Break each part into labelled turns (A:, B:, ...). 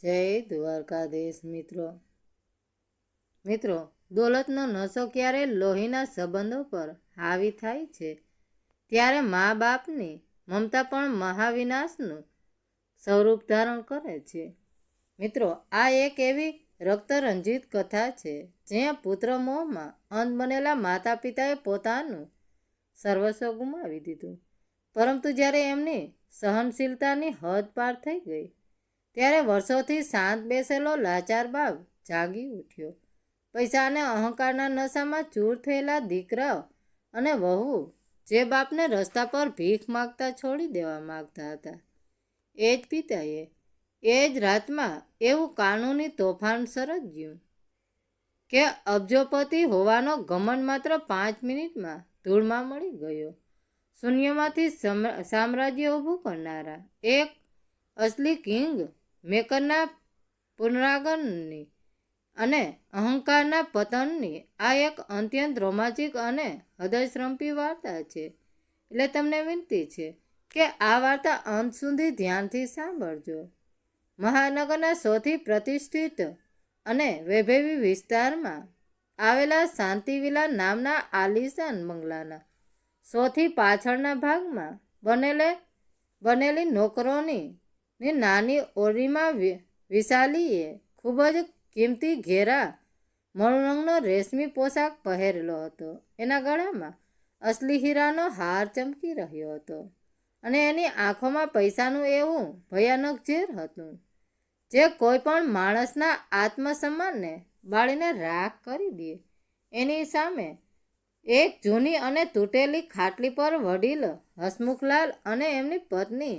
A: જય દ્વારકાધીશ મિત્રો દોલતનો નશો ક્યારે લોહીના સંબંધો પર હાવી થાય છે ત્યારે મા બાપની મમતા પણ મહાવિનાશનું સ્વરૂપ ધારણ કરે છે. મિત્રો, આ એક એવી રક્તરંજિત કથા છે જ્યાં પુત્ર મોહમાં અંધ બનેલા માતા પિતાએ પોતાનું સર્વસ્વ ગુમાવી દીધું, પરંતુ જ્યારે એમની સહનશીલતાની હદ પાર થઈ ગઈ ત્યારે વર્ષોથી શાંત બેસેલો લાચાર બાપ જાગી ઉઠ્યો. પૈસા અને અહંકારના નશામાં ચૂર થયેલા દીકરા અને વહુ જે બાપને રસ્તા પર ભીખ માગતા છોડી દેવા માગતા હતા, એ જ પિતાએ એ જ રાતમાં એવું કાનૂની તોફાન સર્જ્યું કે અબજોપતિ હોવાનો ઘમંડ માત્ર 5 મિનિટમાં ધૂળમાં મળી ગયો. શૂન્યમાંથી સામ્રાજ્ય ઊભું કરનારા એક અસલી કિંગ મેકરના પુનરાગમનની અને અહંકારના પતનની આ એક અત્યંત રોમાંચિક અને હૃદયસ્પર્શી વાર્તા છે. એટલે તમને વિનંતી છે કે આ વાર્તા અંત સુધી ધ્યાનથી સાંભળજો. મહાનગરના સૌથી પ્રતિષ્ઠિત અને વૈભવી વિસ્તારમાં આવેલા શાંતિવિલા નામના આલિશાન બંગલાના સૌથી પાછળના ભાગમાં બનેલી નોકરોની નાની ઓરડીમાં વિશાલીએ ખૂબ જ કિંમતી ઘેરા મરૂન રંગનો રેશમી પોશાક પહેરેલો હતો. એના ગળામાં અસલી હીરાનો હાર ચમકી રહ્યો હતો અને એની આંખોમાં પૈસાનું એવું ભયાનક ઝેર હતું જે કોઈ પણ માણસના આત્મસન્માનને બાળીને રાખ કરી દે. એની સામે એક જૂની અને તૂટેલી ખાટલી પર વડીલ હસમુખલાલ અને એમની પત્ની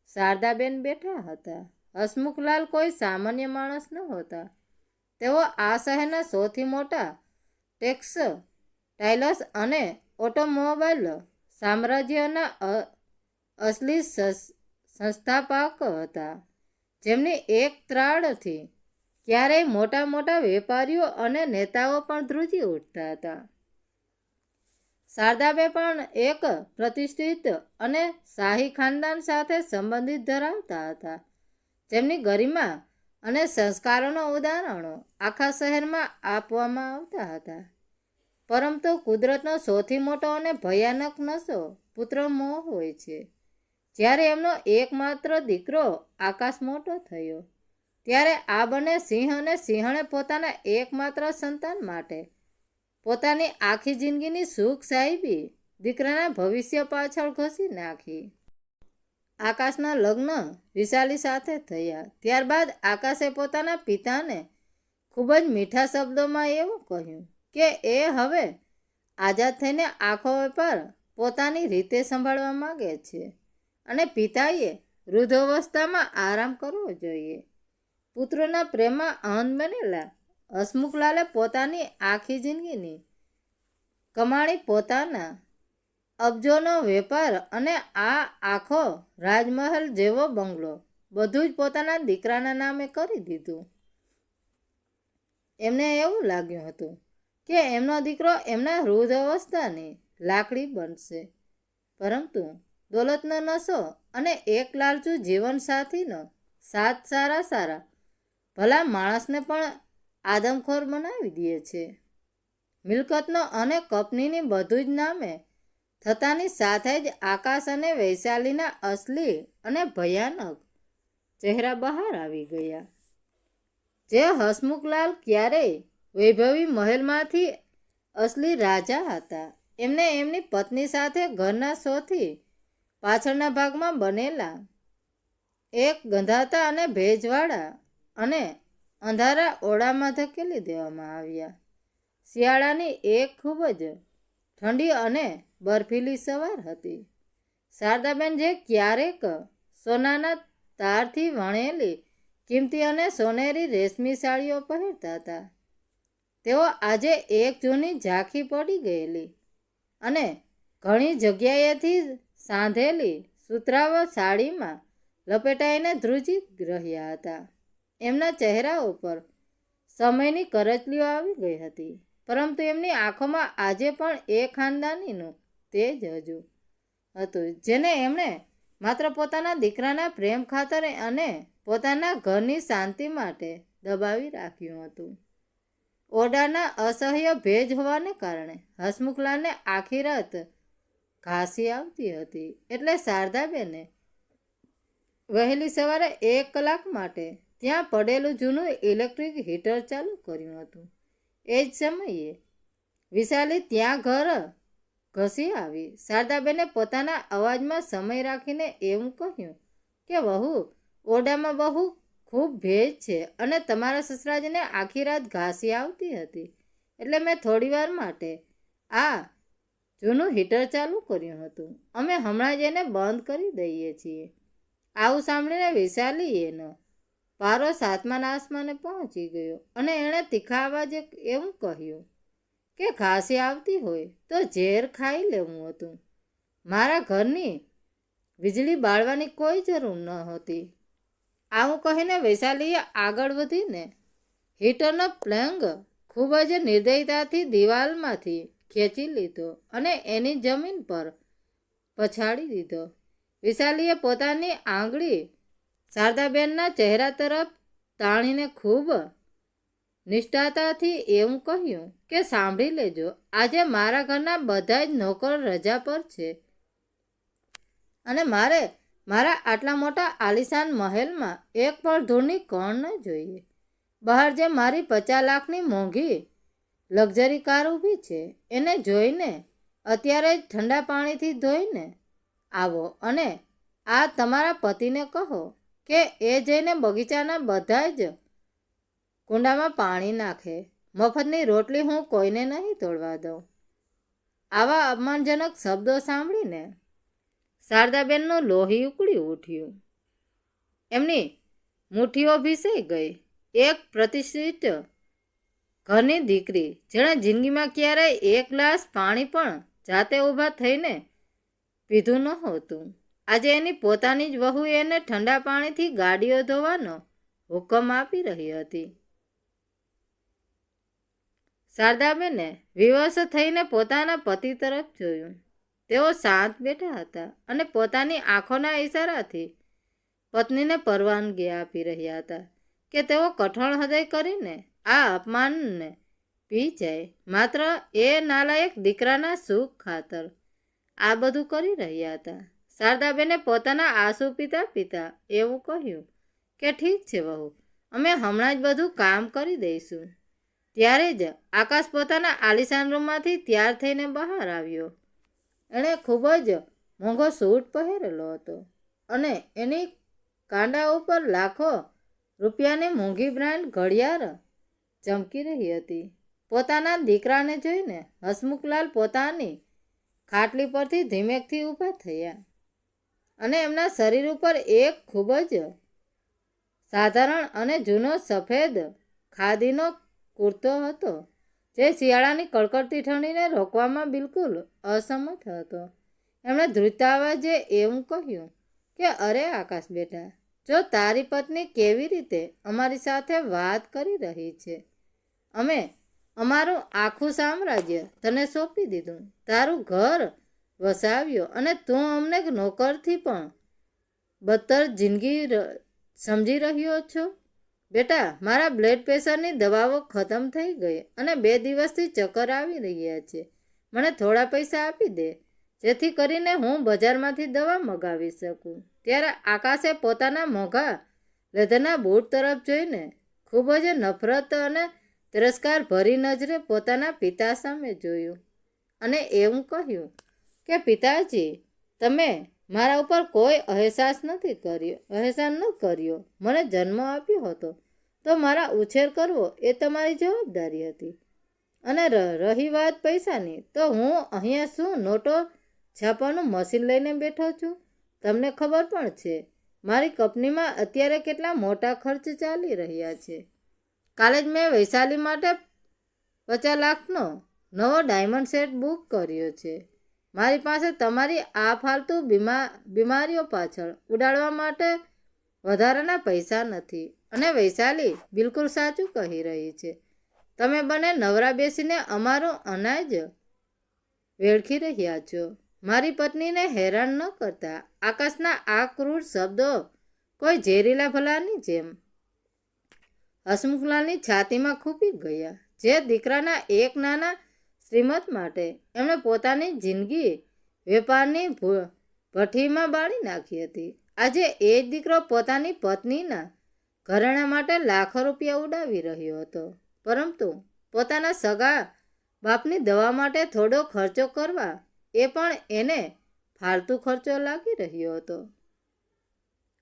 A: શારદાબેન બેઠા હતા. હસમુખલાલ કોઈ સામાન્ય માણસ નહોતા. તેઓ આ શહેરના સૌથી મોટા ટેક્સટાઇલ્સ અને ઓટોમોબાઈલ સામ્રાજ્યના અસલી સંસ્થાપક હતા, જેમની એક ત્રાળથી ક્યારેય મોટા વેપારીઓ અને નેતાઓ પણ ધ્રુજી ઉઠતા હતા. શારદાબેન પણ એક પ્રતિષ્ઠિત અને શાહી ખાનદાન સાથે સંબંધિત ધરાવતા હતા, જેમની ગરિમા અને સંસ્કારોના ઉદાહરણો આખા શહેરમાં આપવામાં આવતા હતા. પરંતુ કુદરતનો સૌથી મોટો અને ભયાનક નશો પુત્ર મોહ હોય છે. જ્યારે એમનો એકમાત્ર દીકરો આકાશ મોટો થયો ત્યારે આ બંને સિંહ અને સિંહણે પોતાના એકમાત્ર સંતાન માટે પોતાની આખી જિંદગીની સુખ સાહેબી દીકરાના ભવિષ્ય પાછળ ઘસી નાખી. આકાશના લગ્ન વિશાલી સાથે થયા. ત્યારબાદ આકાશે પોતાના પિતાને ખૂબ જ મીઠા શબ્દોમાં એવું કહ્યું કે એ હવે આઝાદ થઈને આખો વેપાર પોતાની રીતે સંભાળવા માંગે છે અને પિતાએ વૃદ્ધાવસ્થામાં આરામ કરવો જોઈએ. પુત્રના પ્રેમમાં અંધ બનેલા હસમુખલાલે પોતાની આખી જિંદગીની કમાણી, પોતાના અબજોનો વેપાર અને આ આખો રાજમહેલ જેવો બંગલો બધું જ પોતાના દીકરાના નામે કરી દીધું. એમને એવું લાગ્યું હતું કે એમનો દીકરો એમના વૃદ્ધાવસ્થાની લાકડી બનશે, પરંતુ દોલતનો નશો અને એક લાલચુ જીવનસાથીનો સાથ સારા ભલા માણસને પણ આદમખોર બનાવી દે છે. મિલકતનો અને કંપનીની બધું જ નામે થતાની સાથે જ આકાશ અને વૈશાલીના અસલી અને ભયાનક ચહેરા બહાર આવી ગયા. જે હસમુખલાલ ક્યારેય વૈભવી મહેલમાંથી અસલી રાજા હતા, એમને એમની પત્ની સાથે ઘરના સૌથી પાછળના ભાગમાં બનેલા એક ગંધાતા અને ભેજવાળા અને અંધારા ઓરડામાં ધકેલી દેવામાં આવ્યા. શિયાળાની એક ખૂબ જ ઠંડી અને બર્ફીલી સવાર હતી. શારદાબેન, જે ક્યારેક સોનાના તારથી વણેલી કિંમતી અને સોનેરી રેશમી સાડીઓ પહેરતા હતા, તેઓ આજે એક જૂની ઝાંખી પડી ગયેલી અને ઘણી જગ્યાએથી સાંધેલી સુતરાવ સાડીમાં લપેટાઈને ધ્રુજી રહ્યા હતા. એમના ચહેરા ઉપર સમયની કરચલીઓ આવી ગઈ હતી, પરંતુ એમની આંખોમાં આજે પણ એ ખાનદાનીનું તેજ હજુ હતું જેને એમણે માત્ર પોતાના દીકરાના પ્રેમ ખાતર અને પોતાના ઘરની શાંતિ માટે દબાવી રાખ્યું હતું. ઓરડાના અસહ્ય ભેજ હોવાને કારણે હસમુખલાલને આખી રાત ઘાસી આવતી હતી. એટલે શારદાબેને વહેલી સવારે 1 કલાક માટે ત્યાં પડેલું જૂનું ઇલેક્ટ્રિક હીટર ચાલુ કર્યું હતું. એ જ સમયે વિશાલી ત્યાં ઘર ઘસી આવી. શારદાબેને પોતાના અવાજમાં સમય રાખીને એવું કહ્યું કે વહુ, ઓરડામાં બહુ ખૂબ ભેજ છે અને તમારા સસરાજીને આખી રાત ઘાસી આવતી હતી, એટલે મેં થોડીવાર માટે આ જૂનું હીટર ચાલુ કર્યું હતું. અમે હમણાં જ એને બંધ કરી દઈએ છીએ. આવું સાંભળીને વિશાલીએનો પારો 7મા આસમાને પહોંચી ગયો અને એણે તીખા અવાજે એવું કહ્યું કે ઘાસી આવતી હોય તો ઝેર ખાઈ લેવું હતું. મારા ઘરની વીજળી બાળવાની કોઈ જરૂર નહોતી. આવું કહીને વૈશાલીએ આગળ વધીને હીટરનો પ્લગ ખૂબ જ નિર્દયતાથી દિવાલમાંથી ખેંચી લીધો અને એની જમીન પર પછાડી દીધો. વિશાલીએ પોતાની આંગળી શારદાબેનના ચહેરા તરફ તાણીને ખૂબ નિષ્ઠાતાથી એવું કહ્યું કે સાંભળી લેજો, આજે મારા ઘરના બધા જ નોકર રજા પર છે અને મારે મારા આટલા મોટા આલિશાન મહેલમાં એક પણ ધૂળની કણ ન જોઈએ. બહાર જે મારી 50 લાખની મોંઘી લક્ઝરી કાર ઊભી છે એને જોઈને અત્યારે જ ઠંડા પાણીથી ધોઈને આવો અને આ તમારા પતિને કહો કે એ જઈને બગીચાના બધા જ કુંડામાં પાણી નાખે. મફતની રોટલી હું કોઈને નહીં તોડવા દઉં. આવા અપમાનજનક શબ્દો સાંભળીને શારદાબેનનું લોહી ઉકળી ઉઠ્યું. એમની મુઠ્ઠીઓ ભીસાઈ ગઈ. એક પ્રતિષ્ઠિત ઘરની દીકરી જેણે જિંદગીમાં ક્યારેય 1 ગ્લાસ પાણી પણ જાતે ઊભા થઈને પીધું નહોતું, આજે એની પોતાની જ વહુ એને ઠંડા પાણીથી ગાડીઓ ધોવાનો હુકમ આપી રહી હતી. શારદાબેને વિવશ થઈને પોતાના પતિ તરફ જોયું. તેઓ શાંત બેઠા હતા અને પોતાની આંખોના ઇશારાથી પત્નીને પરવાનગી આપી રહ્યા હતા કે તેઓ કઠણ હૃદય કરીને આ અપમાનને પી જાય. માત્ર એ નાલાયક દીકરાના સુખ ખાતર આ બધું કરી રહ્યા હતા. શારદાબેને પોતાના આંસુ પીતા પીતા એવું કહ્યું કે ઠીક છે વહુ, અમે હમણાં જ બધું કામ કરી દઈશું. ત્યારે જ આકાશ પોતાના આલિશાન રૂમમાંથી તૈયાર થઈને બહાર આવ્યો. એણે ખૂબ જ મોંઘો સૂટ પહેરેલો હતો અને એની કાંડા ઉપર લાખો રૂપિયાની મોંઘી બ્રાન્ડ ઘડિયાળ ચમકી રહી હતી. પોતાના દીકરાને જોઈને હસમુખલાલ પોતાની ખાટલી પરથી ધીમેકથી ઊભા થયા અને એમના શરીર ઉપર એક ખૂબ જ સાધારણ અને જૂનો સફેદ ખાદીનો કુર્તો હતો જે શિયાળાની કડકડતી ઠંડીને રોકવામાં બિલકુલ અસમર્થ હતો. એમણે ધ્રુજતા અવાજે એવું કહ્યું કે અરે આકાશ બેટા, જો તારી પત્ની કેવી રીતે અમારી સાથે વાત કરી રહી છે. અમે અમારું આખું સામ્રાજ્ય તને સોંપી દીધું, તારું ઘર વસાવ્યો અને તું અમને નોકરથી પણ બદતર જિંદગી સમજી રહ્યો છો. બેટા, મારા બ્લડ પ્રેશરની દવાઓ ખતમ થઈ ગઈ અને 2 દિવસથી ચક્કર આવી રહ્યા છે. મને થોડા પૈસા આપી દે જેથી કરીને હું બજારમાંથી દવા મગાવી શકું. ત્યારે આકાશે પોતાના મોંઘા લેધરના બૂટ તરફ જોઈને ખૂબ જ નફરત અને તિરસ્કાર ભરી નજરે પોતાના પિતા સામે જોયું અને એવું કહ્યું કે પિતાજી, તમે મારા ઉપર કોઈ અહેસાન ન કર્યો. મને જન્મ આપ્યો હતો તો મારા ઉછેર કરવો એ તમારી જવાબદારી હતી અને રહી વાત પૈસાની, તો હું અહીંયા શું નોટો છાપવાનું મશીન લઈને બેઠો છું. તમને ખબર પણ છે મારી કંપનીમાં અત્યારે કેટલા મોટા ખર્ચ ચાલી રહ્યા છે. કાલે જ મેં વૈશાલી માટે 50 લાખનો નવો ડાયમંડ સેટ બુક કર્યો છે. મારી પાસે તમારી આ ફાલતુ બીમારીઓ પાછળ ઉડાડવા માટે વધારાના પૈસા નથી. અને વૈશાલી બિલકુલ સાચું કહી રહી છે. તમે બંને નવરા બેસીને અમારું અનાજ વેડખી રહ્યા છો. મારી પત્નીને હેરાન ન કરતા. આકાશના આ ક્રૂર શબ્દો કોઈ ઝેરીલા ભલાની જેમ હસમુખલાલની છાતીમાં ખૂંપી ગયા. જે દીકરાના એક નાના શ્રીમત માટે એમણે પોતાની જિંદગી વેપારની ભઠ્ઠીમાં બાળી નાખી હતી, આજે એ જ દીકરો પોતાની પત્નીના ઘરેણા માટે લાખો રૂપિયા ઉડાવી રહ્યો હતો, પરંતુ પોતાના સગા બાપની દવા માટે થોડો ખર્ચો કરવા એ પણ એને ફાલતુ ખર્ચો લાગી રહ્યો હતો.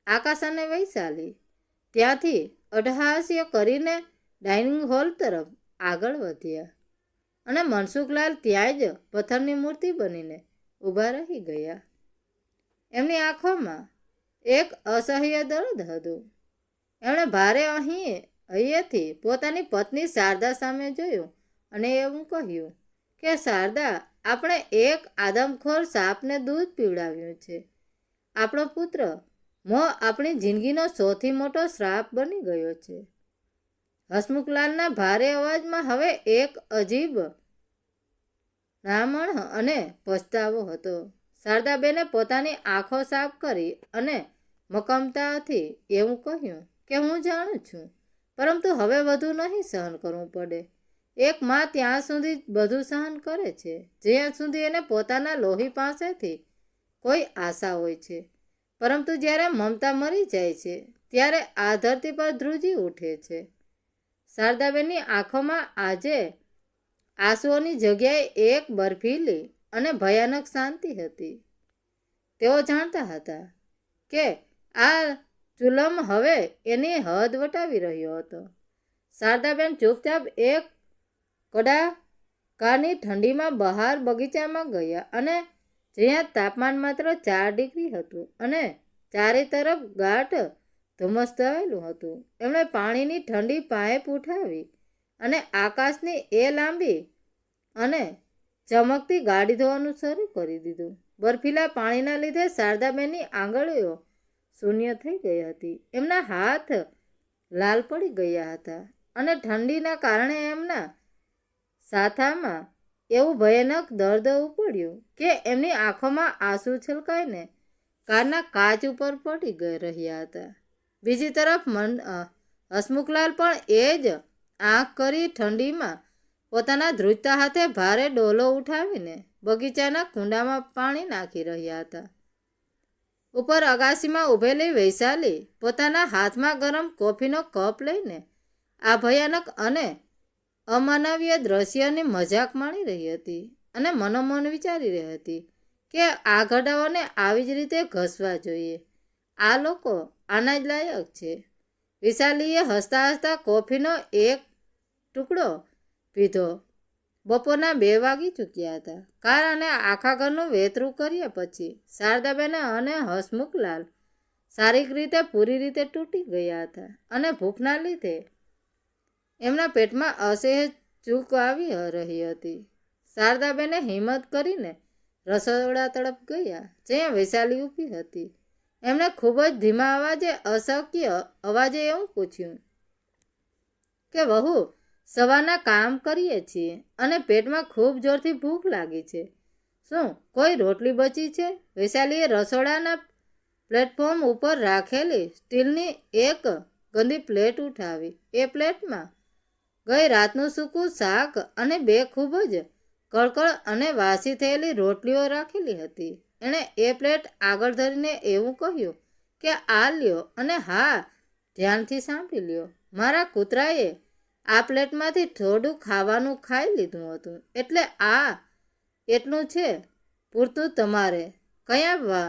A: આકાશ અને વૈશાલી ત્યાંથી અટહાસ્ય કરીને ડાઇનિંગ હોલ તરફ આગળ વધ્યા અને મનસુખલાલ ત્યાં જ પથ્થરની મૂર્તિ બનીને ઊભા રહી ગયા. એમની આંખોમાં એક અસહ્ય દર્દ હતું. એમણે ભારે અહીંયાથી પોતાની પત્ની શારદા સામે જોયું અને એવું કહ્યું કે શારદા, આપણે એક આદમખોર સાપને દૂધ પીવડાવ્યું છે. આપણો પુત્ર મોહ આપણી જિંદગીનો સૌથી મોટો શ્રાપ બની ગયો છે. હસમુખલાલના ભારે અવાજમાં હવે એક અજીબ રામણ અને પછતાવો હતો. શારદાબેને પોતાની આંખો સાફ કરી અને મક્કમતાથી એવું કહ્યું કે હું જાણું છું, પરંતુ હવે વધુ નહીં સહન કરવું પડે. એક માં ત્યાં સુધી બધું સહન કરે છે જ્યાં સુધી એને પોતાના લોહી પાસેથી કોઈ આશા હોય છે, પરંતુ જ્યારે મમતા મરી જાય છે ત્યારે આ ધરતી પર ધ્રુજી ઉઠે છે. શારદાબેનની આંખોમાં આજે આંસુઓની જગ્યાએ એક બરફીલી અને ભયાનક શાંતિ હતી. તેઓ જાણતા હતા કે આ ચુલમ હવે એની હદ વટાવી રહ્યો હતો. શારદાબેન ચૂપચાપ એક કડાકાની ઠંડીમાં બહાર બગીચામાં ગયા અને જ્યાં તાપમાન માત્ર 4 ડિગ્રી હતું અને ચારે તરફ ગાઢ ધુમ્મસ છવાયેલું હતું. એમણે પાણીની ઠંડી પાઇપ ઉઠાવી અને આકાશની એ લાંબી અને ચમકતી ગાડી ધોવાનું શરૂ કરી દીધું. બરફીલા પાણીના લીધે શારદાબેનની આંગળીઓ શૂન્ય થઈ ગઈ હતી. એમના હાથ લાલ પડી ગયા હતા અને ઠંડીના કારણે એમના સાથામાં એવું ભયાનક દર્દ ઉપડ્યું કે એમની આંખોમાં આંસુ છલકાઈને કારના કાચ ઉપર પડી રહ્યા હતા. બીજી તરફ હસમુખલાલ પણ એ જ આંખ કરી ઠંડીમાં પોતાના ધ્રુજતા હાથે ભારે ડોલો ઉઠાવીને બગીચાના કુંડામાં પાણી નાખી રહ્યા હતા. ઉપર અગાસીમાં ઊભેલી વૈશાલી પોતાના હાથમાં ગરમ કોફીનો કપ લઈને આ ભયાનક અને અમાનવીય દ્રશ્યની મજાક માણી રહી હતી અને મનોમન વિચારી રહી હતી કે આ ઘડાઓને આવી જ રીતે ઘસવા જોઈએ. આ લોકો આના જ લાયક છે. વિશાલીએ હસતા હસતા કોફીનો એક ટુકડો પીધો. બપોરના 2 વાગી ચૂક્યા હતા. કાર અને આખા ઘરનું વેતરું કર્યા પછી શારદાબેન અને હસમુખલાલ શારીરિક રીતે પૂરી રીતે તૂટી ગયા હતા અને ભૂખના લીધે એમના પેટમાં અસહ્ય ચૂક આવી રહી હતી. શારદાબેને હિંમત કરીને રસોડા તરફ ગયા જ્યાં વૈશાલી ઊભી હતી. એમણે ખૂબ જ ધીમા અવાજે અશક્ય અવાજે એવું પૂછ્યું કે વહુ, સવારના કામ કરીએ છીએ અને પેટમાં ખૂબ જોરથી ભૂખ લાગી છે. શું કોઈ રોટલી બચી છે? વૈશાલીએ રસોડાના પ્લેટફોર્મ ઉપર રાખેલી સ્ટીલની એક ગંદી પ્લેટ ઉઠાવી. એ પ્લેટમાં ગઈ રાતનું સૂકું શાક અને 2 ખૂબ જ કડકડ અને વાસી થયેલી રોટલીઓ રાખેલી હતી. એણે એ પ્લેટ આગળ ધરીને એવું કહ્યું કે આ લ્યો અને હા, ધ્યાનથી સાંભળી લ્યો. મારા કૂતરાએ આ પ્લેટમાંથી થોડું ખાવાનું ખાઈ લીધું હતું, એટલે આ એટલું છે પૂરતું. તમારે કયા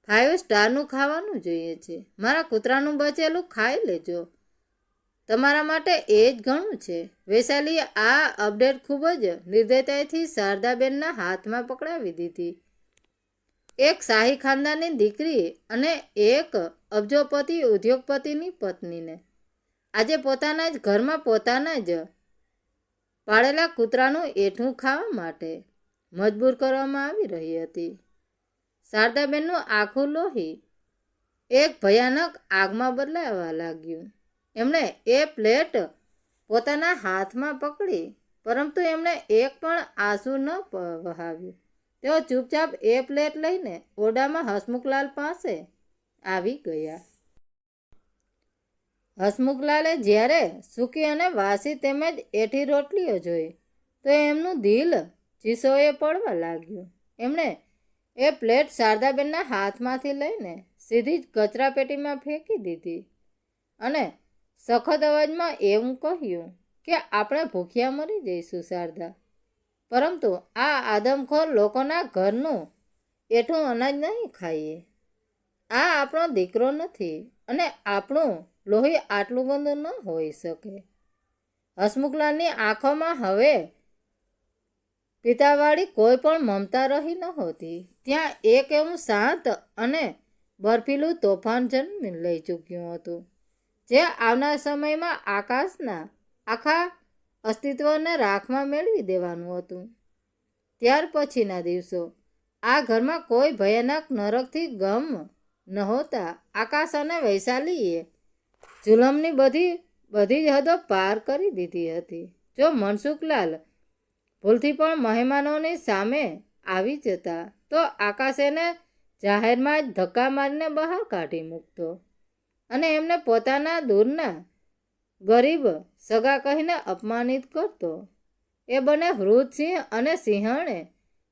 A: 5 સ્ટારનું ખાવાનું જોઈએ છે? મારા કૂતરાનું બચેલું ખાઈ લેજો. તમારા માટે એ જ ઘણું છે. વૈશાલીએ આ અપડેટ ખૂબ જ નિર્દયતાથી શારદાબેનના હાથમાં પકડાવી દીધી. એક શાહી ખાનદાનની દીકરી અને એક અબજોપતિ ઉદ્યોગપતિની પત્નીને આજે પોતાના જ ઘરમાં પોતાના જ પાળેલા કૂતરાનું એઠું ખાવા માટે મજબૂર કરવામાં આવી રહી હતી. શારદાબેનનું આખું લોહી એક ભયાનક આગમાં બદલાવા લાગ્યું. એમણે એ પ્લેટ પોતાના હાથમાં પકડી, પરંતુ એમણે એક પણ આંસુ ન વહાવ્યું. તેઓ ચૂપચાપ એ પ્લેટ લઈને ઓરડામાં હસમુખલાલ પાસે આવી ગયા. હસમુખલાલે જ્યારે સૂકી અને વાસી તેમજ એઠી રોટલીઓ જોઈ તો એમનું દિલ ચીસોએ પડવા લાગ્યું. એમણે એ પ્લેટ શારદાબેનના હાથમાંથી લઈને સીધી જ કચરાપેટીમાં ફેંકી દીધી અને સખત અવાજમાં એવું કહ્યું કે આપણે ભૂખ્યા મરી જઈશું શારદા, પરંતુ આ આદમખોર લોકોના ઘરનું એઠું અનાજ નહીં ખાઈએ. આ આપણો દીકરો નથી અને આપણું લોહી આટલું ગંદુ ન હોઈ શકે. હસમુખલાલની આંખોમાં હવે પિતાવાળી કોઈ પણ મમતા રહી નહોતી. ત્યાં એક એવું શાંત અને બર્ફીલું તોફાન જન્મ લઈ ચૂક્યું હતું, જે આવનાર સમયમાં આકાશના આખા અસ્તિત્વને રાખમાં મેળવી દેવાનું હતું. ત્યાર પછીના દિવસો આ ઘરમાં કોઈ ભયાનક નરકથી ગમ નહોતા. આકાશ અને વૈશાલીએ જુલમની બધી જ હદો પાર કરી દીધી હતી. જો મનસુખલાલ ભૂલથી પણ મહેમાનોની સામે આવી જતા તો આકાશ એને જાહેરમાં જ ધક્કા મારીને બહાર કાઢી મૂકતો અને એમને પોતાના દૂરના ગરીબ સગા કહીને અપમાનિત કરતો. એ બંને વૃદ્ધ સિંહ અને સિંહણે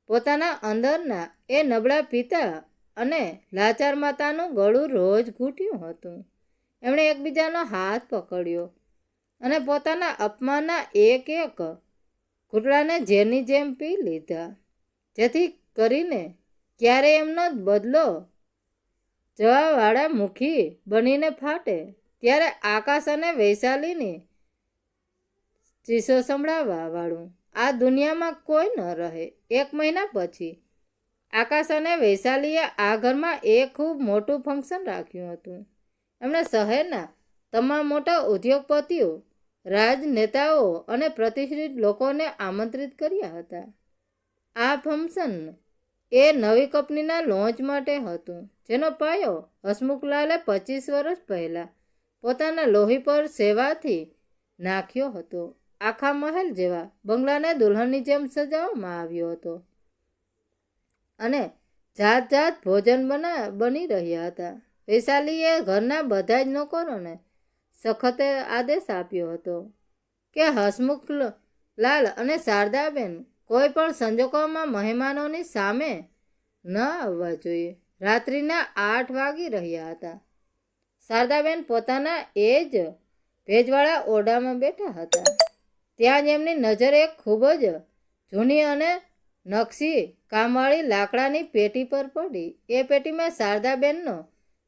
A: પોતાના અંદરના એ નબળા પિતા અને લાચાર માતાનું ગળું રોજ ઘૂંટ્યું હતું. એમણે એકબીજાનો હાથ પકડ્યો અને પોતાના અપમાનના એક એક ઘૂંટડાને ઝેરની જેમ પી લીધા, જેથી કરીને ક્યારે એમનો બદલો જવાવાળા મુખી બનીને ફાટે ત્યારે આકાશ અને વૈશાલીની ચીસો સંભળાવવા વાળું આ દુનિયામાં કોઈ ન રહે. 1 મહિના પછી આકાશ અને વૈશાલીએ આ ઘરમાં એક ખૂબ મોટું ફંક્શન રાખ્યું હતું. એમણે શહેરના તમામ મોટા ઉદ્યોગપતિઓ, રાજનેતાઓ અને પ્રતિષ્ઠિત લોકોને આમંત્રિત કર્યા હતા. આ ફંક્શન એ નવી કંપનીના લોન્ચ માટે હતું, જેનો પાયો હસમુખલાલે 25 વર્ષ પહેલાં પોતાના લોહી પર સેવાથી નાખ્યો હતો. આખા મહેલ જેવા બંગલાને દુલ્હનની જેમ સજાવવામાં આવ્યો હતો અને જાત જાત ભોજન બની રહ્યા હતા. વૈશાલીએ ઘરના બધા જ નોકરોને સખત આદેશ આપ્યો હતો કે હસમુખલાલ અને શારદાબેન કોઈ પણ સંજોગોમાં મહેમાનોની સામે ન આવવા જોઈએ. રાત્રિના 8 વાગી રહ્યા હતા. શારદાબેન પોતાના એ જ ભેજવાળા ઓરડામાં બેઠા હતા. ત્યાં જ એમની નજર એક ખૂબ જ જૂની અને નકશી કામવાળી લાકડાની પેટી પર પડી. એ પેટીમાં શારદાબેનનો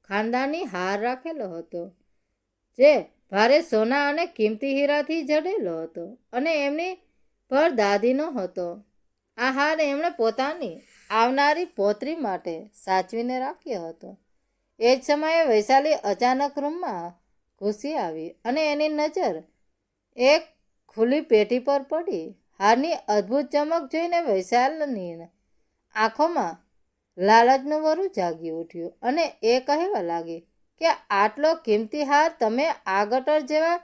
A: ખાનદાની હાર રાખેલો હતો, જે ભારે સોના અને કિંમતી હીરાથી જડેલો હતો અને એમની પર દાદીનો હતો. આ હાર એમણે પોતાની આવનારી પૌત્રી માટે સાચવીને રાખ્યો હતો. એ જ સમયે વૈશાલી અચાનક રૂમમાં ઘૂસી આવી અને એની નજર એક ખુલ્લી પેટી પર પડી. હારની અદ્ભુત ચમક જોઈને વૈશાલીની આંખોમાં લાલચનું વરું જાગી ઉઠ્યું અને એ કહેવા લાગી કે આટલો કિંમતી હાર તમે આ ગટર જેવા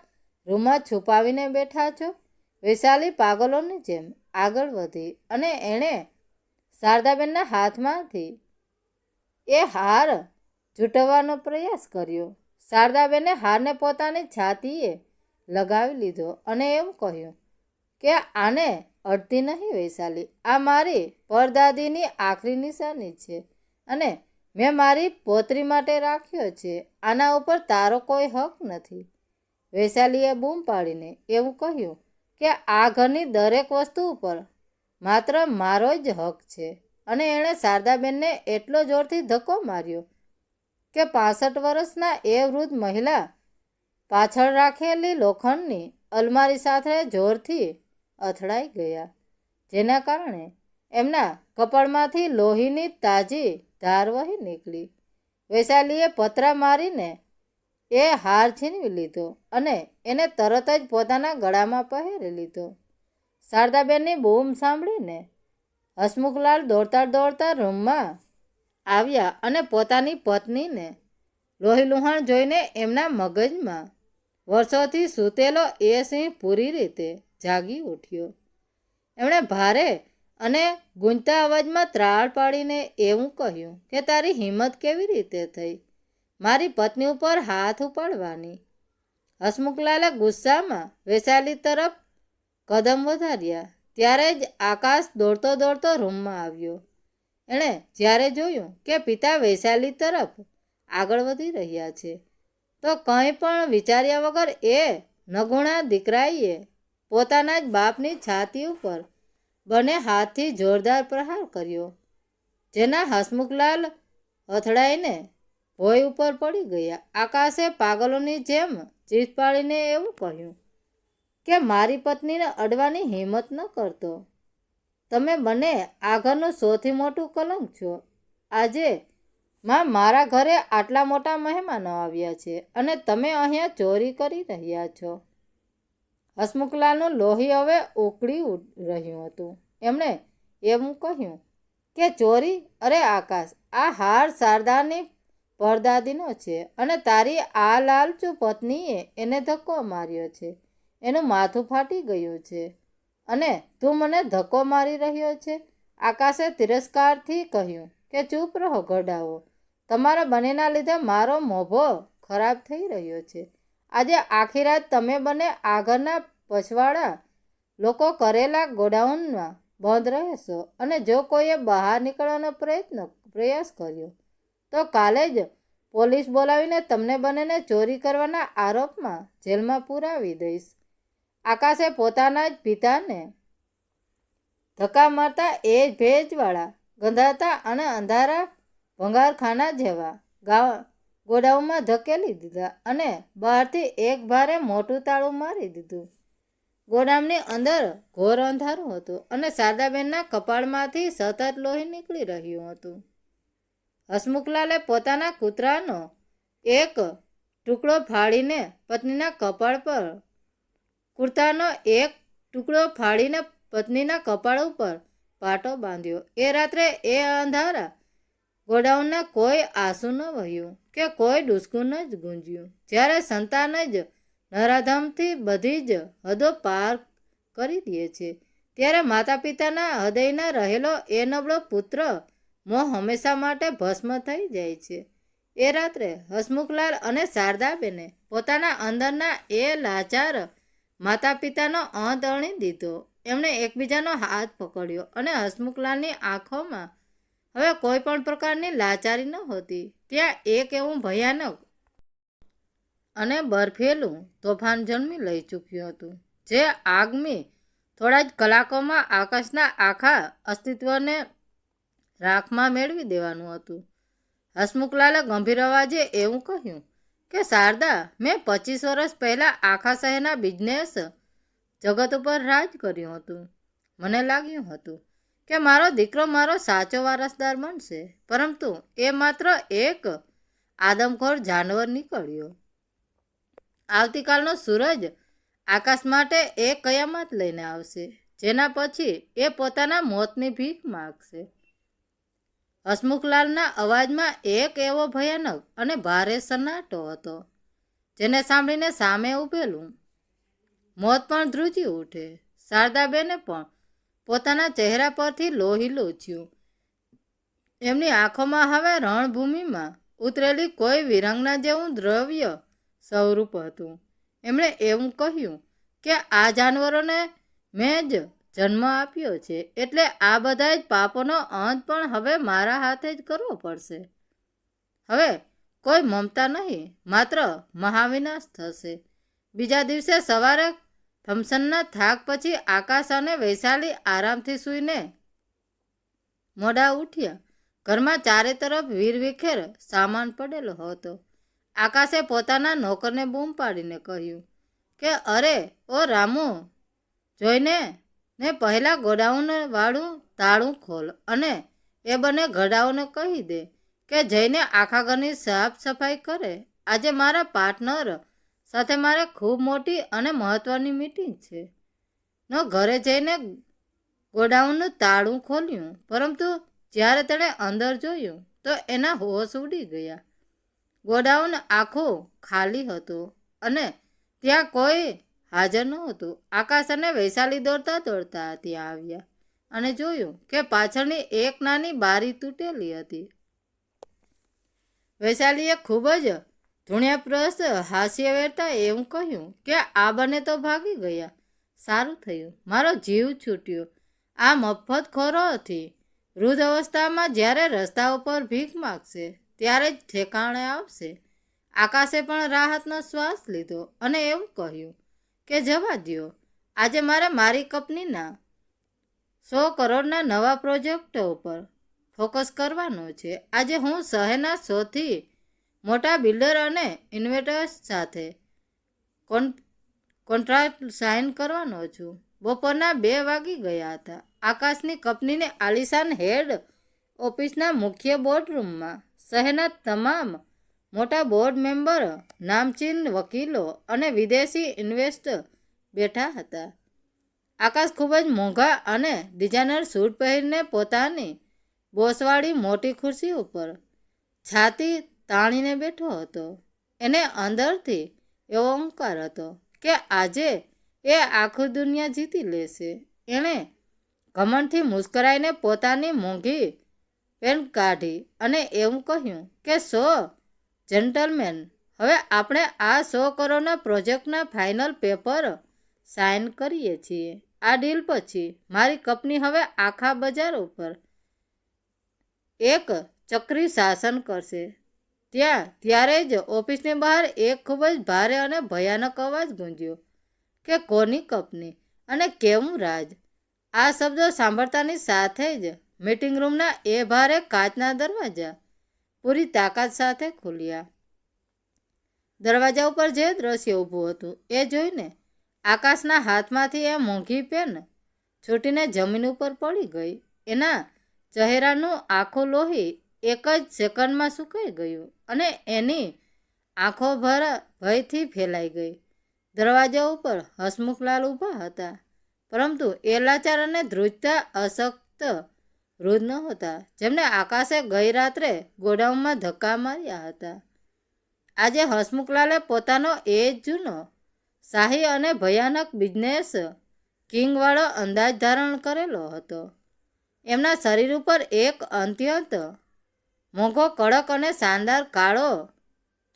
A: રૂમમાં છુપાવીને બેઠા છો. વૈશાલી પાગલોની જેમ આગળ વધી અને એણે શારદાબેનના હાથમાંથી એ હાર ઝૂંટવવાનો પ્રયાસ કર્યો. શારદાબેને હારને પોતાની છાતીએ લગાવી લીધો અને એમ કહ્યું કે આને અડતી નહીં વૈશાલી, આ મારી પરદાદીની આખરી નિશાની છે અને મેં મારી પૌત્રી માટે રાખ્યો છે. આના ઉપર તારો કોઈ હક નથી. વૈશાલીએ બૂમ પાડીને એવું કહ્યું કે આ ઘરની દરેક વસ્તુ ઉપર માત્ર મારો જ હક છે અને એણે શારદાબેનને એટલો જોરથી ધક્કો માર્યો કે 65 વર્ષના એ વૃદ્ધ મહિલા પાછળ રાખેલી લોખંડની અલમારી સાથે જોરથી અથડાઈ ગયા, જેના કારણે એમના કપાળમાંથી લોહીની તાજી ધાર વહી નીકળી. વૈશાલીએ પતરા મારીને એ હાર છીનવી લીધો અને એને તરત જ પોતાના ગળામાં પહેરી લીધો. શારદાબેનની બૂમ સાંભળીને હસમુખલાલ દોડતા રૂમમાં આવ્યા અને પોતાની પત્નીને લોહીલુહાણ જોઈને એમના મગજમાં વર્ષોથી સૂતેલો એ સિંહ પૂરી રીતે જાગી ઉઠ્યો. એમણે ભારે અને ગૂંજતા અવાજમાં ત્રાળ પાડીને એવું કહ્યું કે તારી હિંમત કેવી રીતે થઈ મારી પત્ની ઉપર હાથ ઉપાડવાની? હસમુખલાલે ગુસ્સામાં વૈશાલી તરફ કદમ વધાર્યા. ત્યારે જ આકાશ દોડતો દોડતો રૂમમાં આવ્યો. એણે જ્યારે જોયું કે પિતા વૈશાલી તરફ આગળ વધી રહ્યા છે તો કંઈ પણ વિચાર્યા વગર એ નગુણા દીકરાએ પોતાના જ બાપની છાતી ઉપર બંને હાથથી જોરદાર પ્રહાર કર્યો, જેના હસમુખલાલ અથડાઈને ભોંય ઉપર પડી ગયા. આકાશે પાગલોની જેમ ચીસ પાડીને એવું કહ્યું કે મારી પત્નીને અડવાની હિંમત ન કરતો. તમે બંને આ ઘરનું સૌથી મોટું કલંક છો. આજે મારા ઘરે આટલા મોટા મહેમાનો આવ્યા છે અને તમે અહીંયા ચોરી કરી રહ્યા છો. હસમુખલાલનું લોહી હવે ઉકળી રહ્યું હતું. એમણે એવું કહ્યું કે ચોરી? અરે આકાશ, આ હાર શારદાની પરદાદીનો છે અને તારી આ લાલચુ પત્નીએ એને ધક્કો માર્યો છે. એનું માથું ફાટી ગયું છે અને તું મને ધક્કો મારી રહ્યો છે. આકાશે તિરસ્કારથી કહ્યું કે ચૂપ રહો ઘરડાઓ, તમારા બંનેના લીધે મારો મોભો ખરાબ થઈ રહ્યો છે. આજે આખી રાત તમે બંને આ ઘરના પછવાડા લોકો કરેલા ગોડાઉનમાં બંધ રહેશો અને જો કોઈએ બહાર નીકળવાનો પ્રયાસ કર્યો તો કાલે જ પોલીસ બોલાવીને તમને બંનેને ચોરી કરવાના આરોપમાં જેલમાં પુરાવી દઈશ. આકાશે પોતાના જ પિતાને ધક્કા મારતા એ ભેજવાળા, ગંધાતા અને અંધારા ભંગારખાના જેવા ગોડાઉનમાં ધકેલી દીધા અને બહારથી એક ભારે મોટું તાળું મારી દીધું. ગોડાઉનની અંદર ઘોર અંધારું હતું અને શારદાબેનના કપાળમાંથી સતત લોહી નીકળી રહ્યું હતું. હસમુખલાલે પોતાના કૂતરાનો એક ટુકડો ફાડીને પત્નીના કપાળ પર કુર્તાનો એક ટુકડો ફાડીને પત્નીના કપાળ ઉપર પાટો બાંધ્યો. એ રાત્રે એ અંધારા ગોડાઉનના કોઈ આંસુ ન વહ્યું કે કોઈ ડૂસકું ન જ ગુંજ્યું. જ્યારે સંતાન જ નરાધમથી બધી જ હદો પાર કરી દે છે ત્યારે માતા પિતાના હૃદયના રહેલો એ નબળો પુત્ર મોહ હંમેશા માટે ભસ્મ થઈ જાય છે. એ રાત્રે હસમુખલાલ અને શારદાબેને પોતાના અંદરના એ લાચાર માતા પિતાનો અંત અણી દીધો. એમણે એકબીજાનો હાથ પકડ્યો અને હસમુખલાલની આંખોમાં હવે કોઈ પણ પ્રકારની લાચારી નહોતી. ત્યાં એક એવું ભયાનક અને બરફેલું તોફાન જન્મી લઈ ચૂક્યું હતું જે આગામી થોડા જ કલાકોમાં આકાશના આખા અસ્તિત્વને રાખમાં મેળવી દેવાનું હતું. હસમુખલાલે ગંભીર અવાજે એવું કહ્યું કે શારદા, મેં 25 વર્ષ પહેલાં આખા શહેરના બિઝનેસ જગત ઉપર રાજ કર્યું હતું. મને લાગ્યું હતું કે મારો દીકરો મારો સાચો વારસદાર બનશે, પરંતુ એ માત્ર એક આદમખોર જાનવર નીકળ્યો. આવતીકાલનો સૂરજ આકાશ માટે એક કયામત લઈને આવશે, જેના પછી એ પોતાના મોતની ભીખ માગશે. હસમુખલાલના અવાજમાં એક એવો ભયાનક અને ભારે સન્નાટો હતો જેને સાંભળીને સામે ઊભેલું મોત પણ ધ્રુજી ઉઠે. શારદાબેને પણ પોતાના ચહેરા પરથી લોહી લૂછ્યું. એમની આંખોમાં હવે રણભૂમિમાં ઉતરેલી કોઈ વિરંગના જેવું દ્રવ્ય સ્વરૂપ હતું. એમણે એવું કહ્યું કે આ જાનવરોને મેં જ જન્મ આપ્યો છે, એટલે આ બધા જ પાપોનો અંત પણ હવે મારા હાથે જ કરવો પડશે. હવે કોઈ મમતા નહીં, માત્ર મહાવિનાશ થશે. બીજા દિવસે સવારે થમ્સનના થાક પછી આકાશ અને વૈશાલી આરામથી સૂઈને મોડા ઉઠ્યા. ઘરમાં ચારે તરફ વીરવિખેર સામાન પડેલો હતો. આકાશે પોતાના નોકરને બૂમ પાડીને કહ્યું કે અરે ઓ રામુ, જોઈને ને પહેલાં ગોડાઉન વાળું તાળું ખોલ અને એ બંને ઘરડાઓને કહી દે કે જઈને આખા ઘરની સાફ સફાઈ કરે. આજે મારા પાર્ટનર સાથે મારે ખૂબ મોટી અને મહત્વની મીટિંગ છે. ઘરે જઈને ગોડાઉનનું તાળું ખોલ્યું, પરંતુ જ્યારે તેણે અંદર જોયું તો એના હોશ ઉડી ગયા. ગોડાઉન આખું ખાલી હતું અને ત્યાં કોઈ હાજર નહોતું. આકાશ અને વૈશાલી દોડતા દોડતા ત્યાં આવ્યા અને જોયું કે પાછળની એક નાની બારી તૂટેલી હતી. વૈશાલીએ ખૂબ જ ધૂણ્યાપ્રસ્ત હાસ્ય વેરતા એવું કહ્યું કે આ બંને તો ભાગી ગયા. સારું થયું, મારો જીવ છૂટ્યો. આ મફતખોરોથી વૃદ્ધ અવસ્થામાં જ્યારે રસ્તા ઉપર ભીખ માગશે ત્યારે જ ઠેકાણે આવશે. આકાશે પણ રાહતનો શ્વાસ લીધો અને એવું કહ્યું કે જવા દ્યો, આજે મારે મારી કંપનીના 100 કરોડના નવા પ્રોજેક્ટો ઉપર ફોકસ કરવાનો છે. આજે હું શહેરના સૌથી મોટા બિલ્ડર અને ઇન્વેસ્ટર્સ સાથે કોન્ટ્રાક્ટ સાઇન કરવાનો છું. બપોરના 2 વાગી ગયા હતા. આકાશની કંપનીને આલિશાન હેડ ઓફિસના મુખ્ય બોર્ડરૂમમાં શહેરના તમામ મોટા બોર્ડ મેમ્બર, નામચીન વકીલો અને વિદેશી ઇન્વેસ્ટર બેઠા હતા. આકાશ ખૂબ જ મોંઘા અને ડિઝાઇનર સૂટ પહેરીને પોતાની બોસવાળી મોટી ખુરશી ઉપર છાતી તાણીને બેઠો હતો. એને અંદરથી એવો અહંકાર હતો કે આજે એ આખી દુનિયા જીતી લેશે. એણે ઘમંડથી મુસ્કરાઈને પોતાની મોંઘી પેન કાઢી અને એવું કહ્યું કે 100 જેન્ટલમેન, હવે આપણે આ 100 કરોડના પ્રોજેક્ટના ફાઇનલ પેપર સાઇન કરીએ છીએ. આ ડીલ પછી મારી કંપની હવે આખા બજાર ઉપર એક ચક્રી શાસન કરશે. ત્યારે જ ઓફિસની બહાર એક ખૂબ જ ભારે અને ભયાનક અવાજ ગુંજ્યો કે કોની કંપની અને કેવું રાજ. આ શબ્દો સાંભળતાની સાથે જ મીટિંગ રૂમના એ ભારે કાચના દરવાજા પૂરી તાકાત સાથે ખુલ્યા. દરવાજા ઉપર જે દ્રશ્ય ઊભું હતું એ જોઈને આકાશના હાથમાંથી એ મોંઘી પેન છૂટીને જમીન ઉપર પડી ગઈ. એના ચહેરાનું આખું લોહી એક જ સેકન્ડમાં સુકાઈ ગયું અને એની આંખો ભયથી ફેલાઈ ગઈ. દરવાજા ઉપર હસમુખલાલ ઊભા હતા, પરંતુ એ લાચાર અને ધ્રુજતા અશક્ત વૃદ્ધ નહોતા જેમને આકાશે ગઈ રાત્રે ગોડાઉનમાં ધક્કા માર્યા હતા. આજે હસમુખલાલે પોતાનો એ જ જૂનો, શાહી અને ભયાનક બિઝનેસ કિંગવાળો અંદાજ ધારણ કરેલો હતો. એમના શરીર ઉપર એક અત્યંત મોંઘો, કડક અને શાનદાર કાળો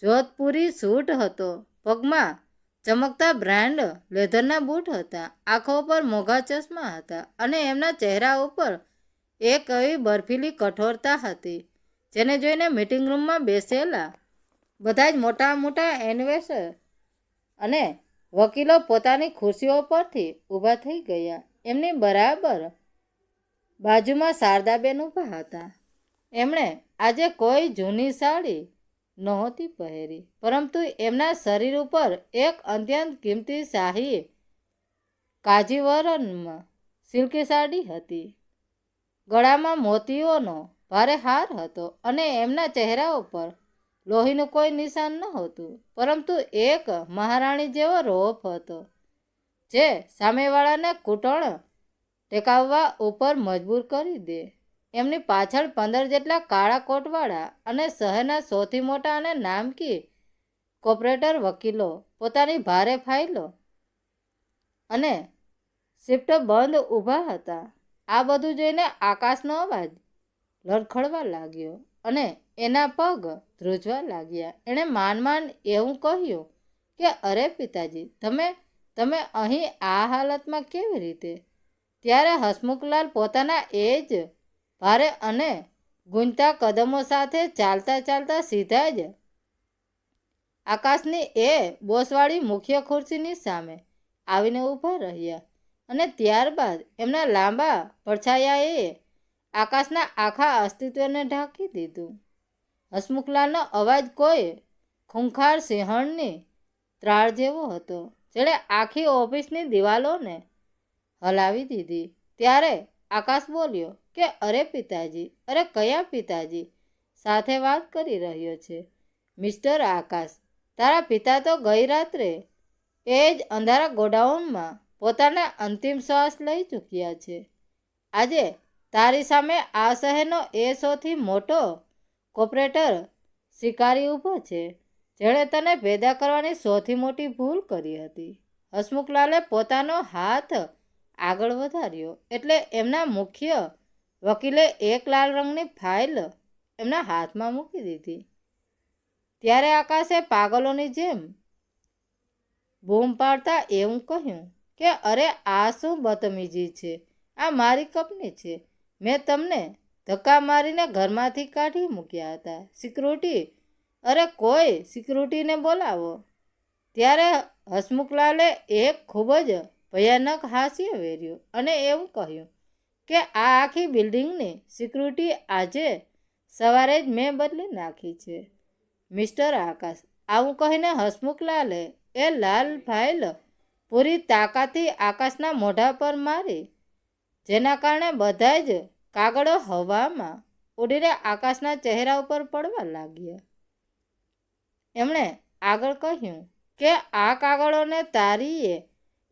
A: જોધપુરી સૂટ હતો. પગમાં ચમકતા બ્રાન્ડ લેધરના બૂટ હતા. આંખો ઉપર મોંઘા ચશ્મા હતા અને એમના ચહેરા ઉપર એક એવી બર્ફીલી કઠોરતા હતી જેને જોઈને મીટિંગ રૂમમાં બેસેલા બધા જ મોટા મોટા ઇન્વેસ્ટર અને વકીલો પોતાની ખુરશીઓ પરથી ઊભા થઈ ગયા. એમની બરાબર બાજુમાં શારદાબેન ઊભા હતા. એમણે આજે કોઈ જૂની સાડી નહોતી પહેરી, પરંતુ એમના શરીર ઉપર એક અત્યંત કિંમતી શાહી કાંજીવરમ સિલ્કી સાડી હતી. ગળામાં મોતીઓનો ભારે હાર હતો અને એમના ચહેરા ઉપર લોહીનું કોઈ નિશાન નહોતું, પરંતુ એક મહારાણી જેવો રોપ હતો જે સામેવાળાને ઘૂંટણ ટેકાવવા ઉપર મજબૂર કરી દે. એમની પાછળ 15 જેટલા કાળા કોટવાળા અને શહેરના સૌથી મોટા અને નામકી કોર્પોરેટર વકીલો પોતાની ભારે ફાઇલો અને શિફ્ટ બંધ ઊભા હતા. આ બધું જોઈને આકાશનો અવાજ લડખડવા લાગ્યો અને એના પગ ધ્રુજવા લાગ્યા. એણે માંડ એવું કહ્યું કે અરે પિતાજી, તમે અહીં આ હાલતમાં કેવી રીતે? ત્યારે હસમુખલાલ પોતાના એ જ ભારે અને ગૂંજતા કદમો સાથે ચાલતા ચાલતા સીધા જ આકાશની એ બોસવાળી મુખ્ય ખુરશીની સામે આવીને ઊભા રહ્યા અને ત્યારબાદ એમના લાંબા પડછાયાએ આકાશના આખા અસ્તિત્વને ઢાંકી દીધું. હસમુખલાલનો અવાજ કોઈ ખૂંખાર સિંહણની ત્રાળ જેવો હતો જેણે આખી ઓફિસની દિવાલોને હલાવી દીધી. ત્યારે આકાશ બોલ્યો કે અરે પિતાજી, અરે કયા પિતાજી સાથે વાત કરી રહ્યો છે? મિસ્ટર આકાશ, તારા પિતા તો ગઈ રાત્રે એ જ અંધારા ગોડાઉનમાં પોતાના અંતિમ શ્વાસ લઈ ચૂક્યા છે. આજે તારી સામે આ શહેરનો એ સૌથી મોટો કોર્પોરેટર શિકારી ઊભો છે જેણે તને પેદા કરવાની સૌથી મોટી ભૂલ કરી હતી. હસમુખલાલે પોતાનો હાથ આગળ વધાર્યો એટલે એમના મુખ્ય વકીલે એક લાલ રંગની ફાઇલ એમના હાથમાં મૂકી દીધી. ત્યારે આકાશે પાગલોની જેમ બૂમ પાડતા એવું કહ્યું કે અરે આ શું બદતમીજી છે, આ મારી કંપની છે, મેં તમને ધક્કા મારીને ઘરમાંથી કાઢી મૂક્યા હતા. સિક્યુરિટી, અરે કોઈ સિક્યુરિટીને બોલાવો. ત્યારે હસમુખલાલે એક ખૂબ જ ભયાનક હાસ્ય વેર્યું અને એવું કહ્યું કે આ આખી બિલ્ડિંગની સિક્યુરિટી આજે સવારે જ મેં બદલી નાખી છે. મિસ્ટર આકાશ, આવું કહીને હસમુખલાલે એ લાલ ફાઇલ પૂરી તાકાતથી આકાશના મોઢા પર મારી, જેના કારણે બધા જ કાગળો હવામાં ઉડીને આકાશના ચહેરા ઉપર પડવા લાગ્યા. એમણે આગળ કહ્યું કે આ કાગળોને તારીએ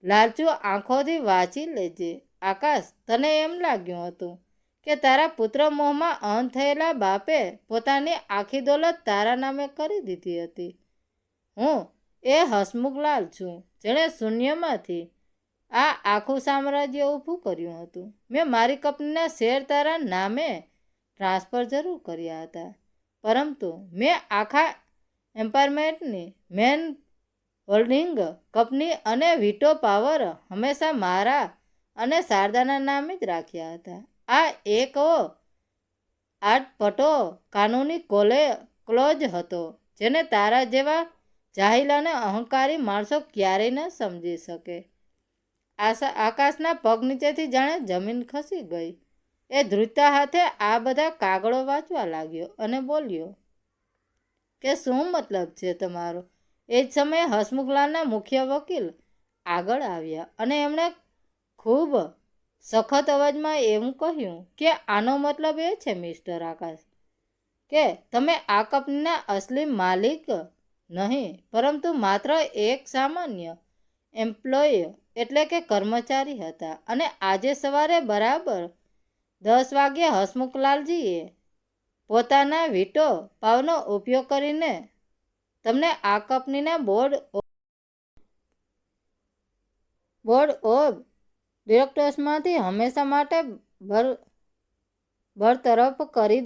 A: લાલચુ આંખોથી વાંચી લેજે. આકાશ, તને એમ લાગ્યું હતું કે તારા પુત્ર મોહમાં અંધ થયેલા બાપે પોતાની આખી દોલત તારા નામે કરી દીધી હતી. હું એ હસમુખલાલ છું જેણે શૂન્યમાંથી આ આખું સામ્રાજ્ય ઊભું કર્યું હતું. મેં મારી કંપનીના શેર તારા નામે ટ્રાન્સફર જરૂર કર્યા હતા, પરંતુ મેં આખા એમ્પાયરમેન્ટની મેન હોલ્ડિંગ કંપની અને વીટો પાવર હંમેશા મારા અને શારદાના નામે જ રાખ્યા હતા. આ એક આટપટો કાનૂની ક્લોઝ હતો જેને તારા જેવા જાહિલ અને અહંકારી માણસો ક્યારેય ન સમજી શકે. આકાશના પગ નીચેથી જાણે જમીન ખસી ગઈ. એ ધ્રુજતા હાથે આ બધા કાગળો વાંચવા લાગ્યો અને બોલ્યો કે શું મતલબ છે તમારો? એ જ સમયે હસમુખલાલના મુખ્ય વકીલ આગળ આવ્યા અને એમણે ખૂબ સખત અવાજમાં એવું કહ્યું કે આનો મતલબ એ છે મિસ્ટર આકાશ કે તમે આ કંપનીના અસલી માલિક નહીં, પરંતુ માત્ર એક સામાન્ય એમ્પ્લોય એટલે કે કર્મચારી હતા. અને આજે સવારે બરાબર 10 વાગ્યે હસમુખલાલજીએ પોતાના વીટો પાવરનો ઉપયોગ કરીને તમને આ કંપનીના બોર્ડ ઓફ ડિરેક્ટર્સમાંથી હંમેશા માટે બરતરફ કરી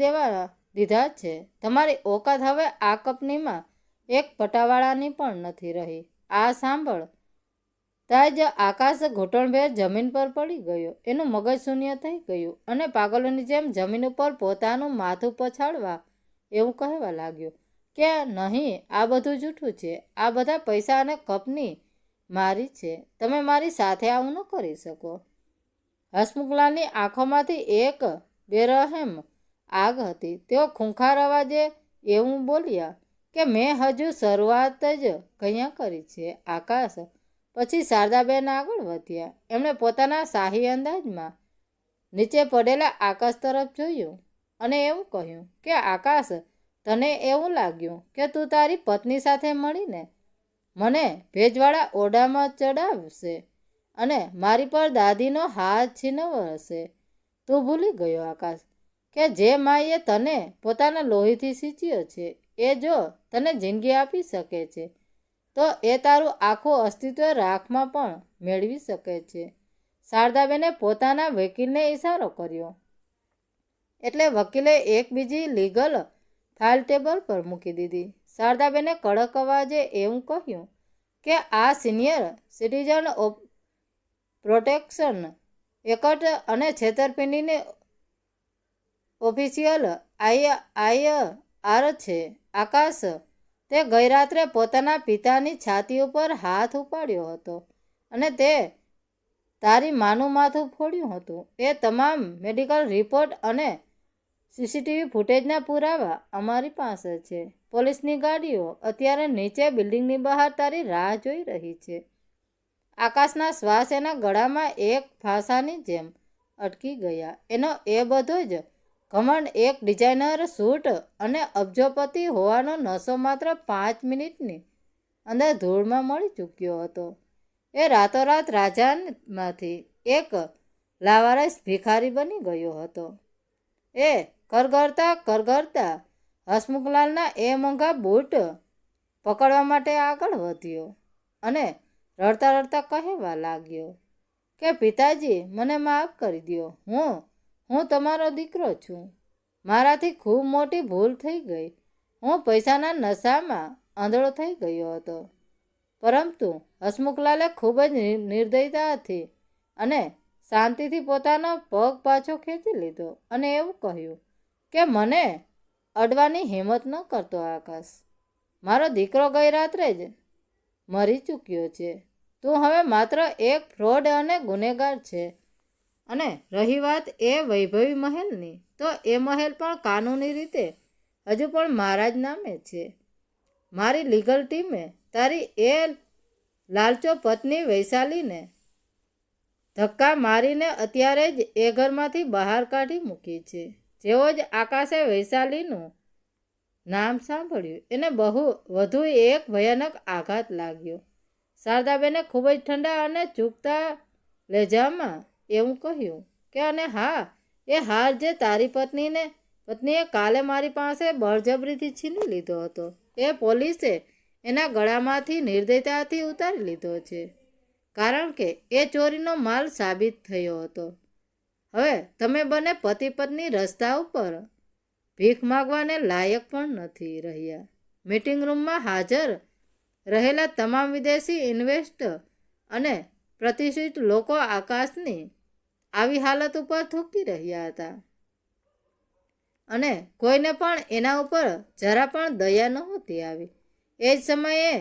A: દીધા છે. તમારી ઓકાત હવે આ કંપનીમાં એક પટાવાળાની પણ નથી રહી. આ સાંભળતા જ આકાશ ઘૂંટણભેર જમીન પર પડી ગયો. એનું મગજ શૂન્ય થઈ ગયું અને પાગલોની જેમ જમીન ઉપર પોતાનું માથું પછાડવા એવું કહેવા લાગ્યો કે નહીં, આ બધું જૂઠું છે. આ બધા પૈસા અને કંપની મારી છે. તમે મારી સાથે આવું ન કરી શકો. હસમુખલાલની આંખોમાંથી એક બેરહેમ આગ હતી. તેઓ ખૂંખાર અવાજે એવું બોલ્યા કે મેં હજુ શરૂઆત જ કયા કરી છે. આકાશ. પછી શારદાબેન આગળ વધ્યા. એમણે પોતાના શાહી અંદાજમાં નીચે પડેલા આકાશ તરફ જોયું અને એવું કહ્યું કે આકાશ, તને એવું લાગ્યું કે તું તારી પત્ની સાથે મળીને મને ભેજવાળા ઓરડામાં ચડાવશે અને મારી પર દાદીનો હાથ છીનવશે. તું ભૂલી ગયો આકાશ કે જે માએ તને પોતાના લોહીથી સિંચ્યો છે, એ જો તને જિંદગી આપી શકે છે તો એ તારું આખું અસ્તિત્વ રાખમાં પણ મેળવી શકે છે. શારદાબેને પોતાના વકીલને ઇશારો કર્યો એટલે વકીલે એક બીજી લીગલ ફાઇલ ટેબલ પર મૂકી દીધી. શારદાબેને કડક અવાજે એવું કહ્યું કે આ સિનિયર સિટીઝન પ્રોટેક્શન એક્ટ અને છેતરપિંડીની ઓફિશિયલ IR છે. આકાશ, તે ગઈ રાત્રે પોતાના પિતાની છાતી ઉપર હાથ ઉપાડ્યો હતો અને તે તારી માનું માથું ફોડ્યું હતું. એ તમામ મેડિકલ રિપોર્ટ અને CCTV ફૂટેજના પુરાવા અમારી પાસે છે. પોલીસની ગાડીઓ અત્યારે નીચે બિલ્ડિંગની બહાર તારી રાહ જોઈ રહી છે. આકાશના શ્વાસ એના ગળામાં એક ફાંસાની જેમ અટકી ગયા. એનો એ બધો જ ઘમંડ, એક ડિઝાઇનર સૂટ અને અબજોપતિ હોવાનો નશો માત્ર 5 મિનિટની અંદર ધૂળમાં મળી ચૂક્યો હતો. એ રાતોરાત રાજામાંથી એક લાવારસ ભિખારી બની ગયો હતો. એ કરગરતા હસમુખલાલના એ મોંઘા બૂટ પકડવા માટે આગળ વધ્યો અને રડતા રડતા કહેવા લાગ્યો કે પિતાજી મને માફ કરી દો, હું તમારો દીકરો છું. મારાથી ખૂબ મોટી ભૂલ થઈ ગઈ. હું પૈસાના નશામાં આંધળો થઈ ગયો હતો. પરંતુ હસમુખલાલે ખૂબ જ નિર્દયતાથી અને શાંતિથી પોતાનો પગ પાછો ખેંચી લીધો અને એવું કહ્યું કે મને અડવાની હિંમત ન કરતો આકાશ. મારો દીકરો ગઈ રાત્રે જ મરી ચૂક્યો છે. તું હવે માત્ર એક ફ્રોડ અને ગુનેગાર છે. અને રહી વાત એ વૈભવી મહેલની, તો એ મહેલ પણ કાનૂની રીતે હજુ પણ મારા જ નામે છે. મારી લીગલ ટીમે તારી એ લાલચો પત્ની વૈશાલીને ધક્કા મારીને અત્યારે જ એ ઘરમાંથી બહાર કાઢી મૂકી છે. જેવો જ આકાશે વૈશાલીનું નામ સાંભળ્યું એને વધુ એક ભયાનક આઘાત લાગ્યો. શારદાબેને ખૂબ જ ઠંડા અને ચૂકતા લહેજામાં એવું કહ્યું કે અને હા, એ હાર જે તારી પત્નીએ કાલે મારી પાસે બળજબરીથી છીની લીધો હતો, એ પોલીસે એના ગળામાંથી નિર્દયતાથી ઉતારી લીધો છે, કારણ કે એ ચોરીનો માલ સાબિત થયો હતો. હવે તમે બંને પતિ પત્ની રસ્તા ઉપર ભીખ માગવાને લાયક પણ નથી રહ્યા. મીટિંગ રૂમમાં હાજર રહેલા તમામ વિદેશી ઇન્વેસ્ટર અને પ્રતિષ્ઠિત લોકો આકાશની આવી હાલત ઉપર થૂંકી રહ્યા હતા અને કોઈને પણ એના ઉપર જરા પણ દયા નહોતી આવી. એ જ સમયે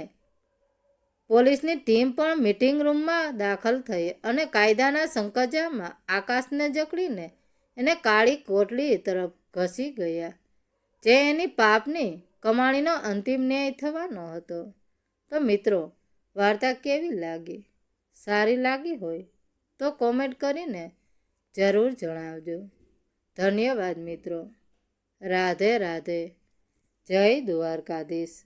A: પોલીસની ટીમ પણ મીટિંગ રૂમમાં દાખલ થઈ અને કાયદાના સંકજામાં આકાશને જકડીને એને કાળી કોટડી તરફ ઘસી ગયા, જે એની પાપની કમાણીનો અંતિમ ન્યાય થવાનો હતો. તો મિત્રો, વાર્તા કેવી લાગી? સારી લાગી હોય તો કોમેન્ટ કરીને જરૂર જણાવજો. ધન્યવાદ મિત્રો. રાધે રાધે. જય દ્વારકાધીશ.